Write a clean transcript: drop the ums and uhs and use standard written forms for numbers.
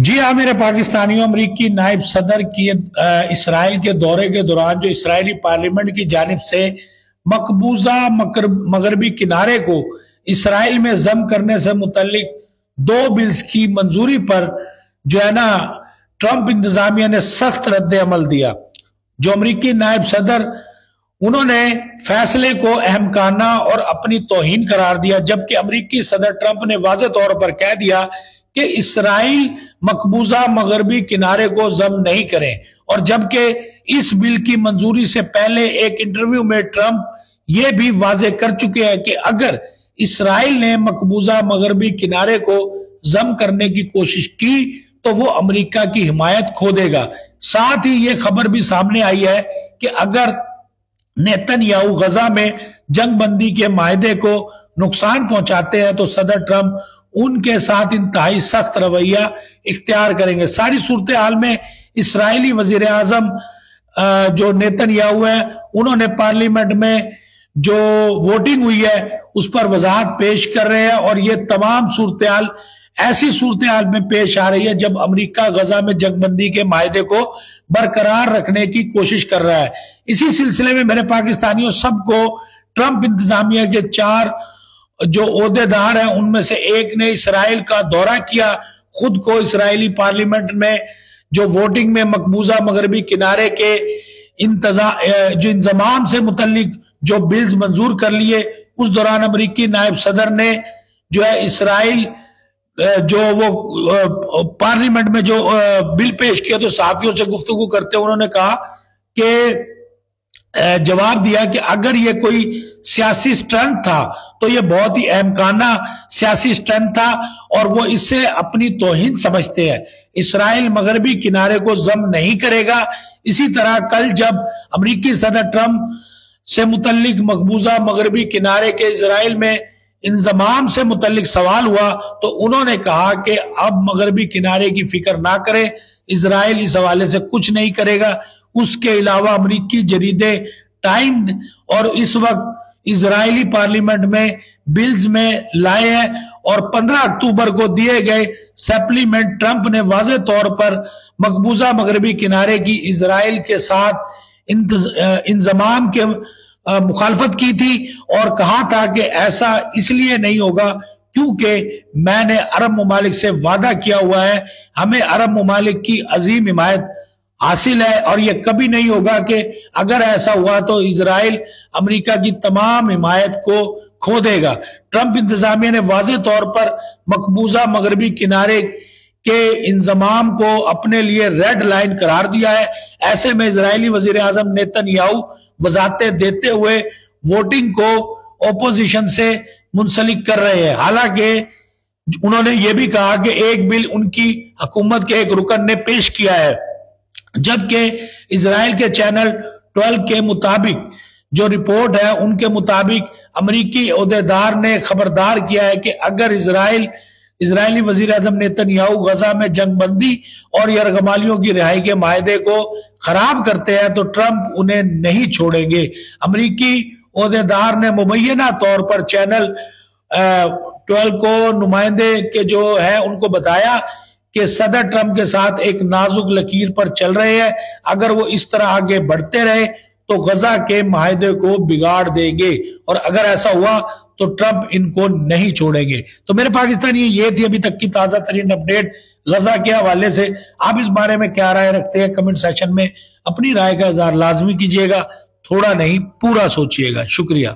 जी हाँ, मेरे पाकिस्तानियों, अमरीकी नायब सदर की इसराइल के दौरे के दौरान जो इसराइली पार्लियामेंट की जानिब से मकबूजा मगरबी किनारे को इसराइल में जम करने से मुतल्लिक दो बिल्स की मंजूरी पर जो है ना, ट्रंप इंतजामिया ने सख्त रद्द अमल दिया। जो अमरीकी नायब सदर, उन्होंने फैसले को अहमकाना और अपनी तौहीन करार दिया, जबकि अमरीकी सदर ट्रंप ने वाज़ेह तौर पर कह दिया कि इसराइल मकबूजा मगरबी किनारे को जम नहीं करें। और जबकि इस बिल की मंजूरी से पहले एक इंटरव्यू में ट्रंप ये भी वाजे कर चुके हैं कि अगर इसराइल ने मकबूजा मगरबी किनारे को जम करने की कोशिश की तो वो अमेरिका की हिमायत खो देगा। साथ ही ये खबर भी सामने आई है कि अगर नेतन्याहू गजा में जंगबंदी के मायदे को नुकसान पहुंचाते हैं तो सदर ट्रंप उनके साथ इंतहाई सख्त रवैया इख्तियार करेंगे। सारी सूरत हाल में इसराइली वजीर आजम जो नेतन्याहू है, उन्होंने पार्लियामेंट में जो वोटिंग हुई है उस पर वजाहत पेश कर रहे हैं। और ये तमाम सूरत हाल ऐसी सूरत हाल में पेश आ रही है जब अमेरिका गजा में जंगबंदी के मायदे को बरकरार रखने की कोशिश कर रहा है। इसी सिलसिले में मेरे पाकिस्तानियों, सबको ट्रंप इंतजामिया के 4 जो ओहदेदार हैं उनमें से एक ने इसराइल का दौरा किया, खुद को इसराइली पार्लियामेंट में जो वोटिंग में मकबूजा मगरबी किनारे के इंतजाम से मुतल्लिक जो बिल्स मंजूर कर लिए। उस दौरान अमरीकी नायब सदर ने जो है इसराइल जो वो पार्लियामेंट में जो बिल पेश किया तो सहाफियों से गुफ्तगू करते उन्होंने कहा कि जवाब दिया कि अगर ये कोई सियासी स्टंट था तो ये बहुत ही अहमकाना सियासी स्टंट था और वो इससे अपनी तौहीन समझते हैं। इसराइल मगरबी किनारे को जम नहीं करेगा। इसी तरह कल जब अमरीकी सदर ट्रंप से मुतल्लिक मकबूजा मगरबी किनारे के इसराइल में इंतजाम से मुतल्लिक सवाल हुआ तो उन्होंने कहा कि अब मगरबी किनारे की फिक्र ना करें, इसराइल इस हवाले से कुछ नहीं करेगा। उसके अलावा अमरीकी जरीदे टाइम और इस वक्त इजरायली पार्लियामेंट में बिल्स में लाए हैं और 15 अक्टूबर को दिए गए सप्लीमेंट ट्रंप ने वाज़ेह तौर पर मकबूजा मगरबी किनारे की इजराइल के साथ इंतजाम के मुखालफत की थी और कहा था कि ऐसा इसलिए नहीं होगा क्योंकि मैंने अरब ममालिक से वादा किया हुआ है, हमें अरब ममालिक की अजीम हिमायत हासिल है और यह कभी नहीं होगा कि अगर ऐसा हुआ तो इजराइल अमेरिका की तमाम हिमायत को खो देगा। ट्रंप इंतजामिया ने वाज़ेह तौर पर मकबूजा मगरबी किनारे के इंतजाम को अपने लिए रेड लाइन करार दिया है। ऐसे में इजरायली वजीर आजम नेतन्याहू वजाहतें देते हुए वोटिंग को ओपोजिशन से मुंसलिक कर रहे हैं। हालांकि उन्होंने ये भी कहा कि एक बिल उनकी हुकूमत के एक रुकन ने पेश किया है, जबकि इजराइल के चैनल 12 के मुताबिक जो रिपोर्ट है उनके मुताबिक अमरीकी ओहदेदार ने खबरदार किया है कि अगर इजरायली वजीर आजम नेतन्याहू गजा में जंगबंदी और यरगमालियों की रिहाई के मायदे को खराब करते हैं तो ट्रंप उन्हें नहीं छोड़ेंगे। अमरीकी ओहदेदार ने मुबैना तौर पर चैनल 12 को नुमाइंदे के जो है उनको बताया कि सदर ट्रंप के साथ एक नाजुक लकीर पर चल रहे हैं, अगर वो इस तरह आगे बढ़ते रहे तो गजा के माहदे को बिगाड़ देंगे और अगर ऐसा हुआ तो ट्रंप इनको नहीं छोड़ेंगे। तो मेरे पाकिस्तानी, ये थी अभी तक की ताजा तरीन अपडेट गजा के हवाले से। आप इस बारे में क्या राय रखते हैं कमेंट सेक्शन में अपनी राय का इजहार लाजमी कीजिएगा, थोड़ा नहीं पूरा सोचिएगा। शुक्रिया।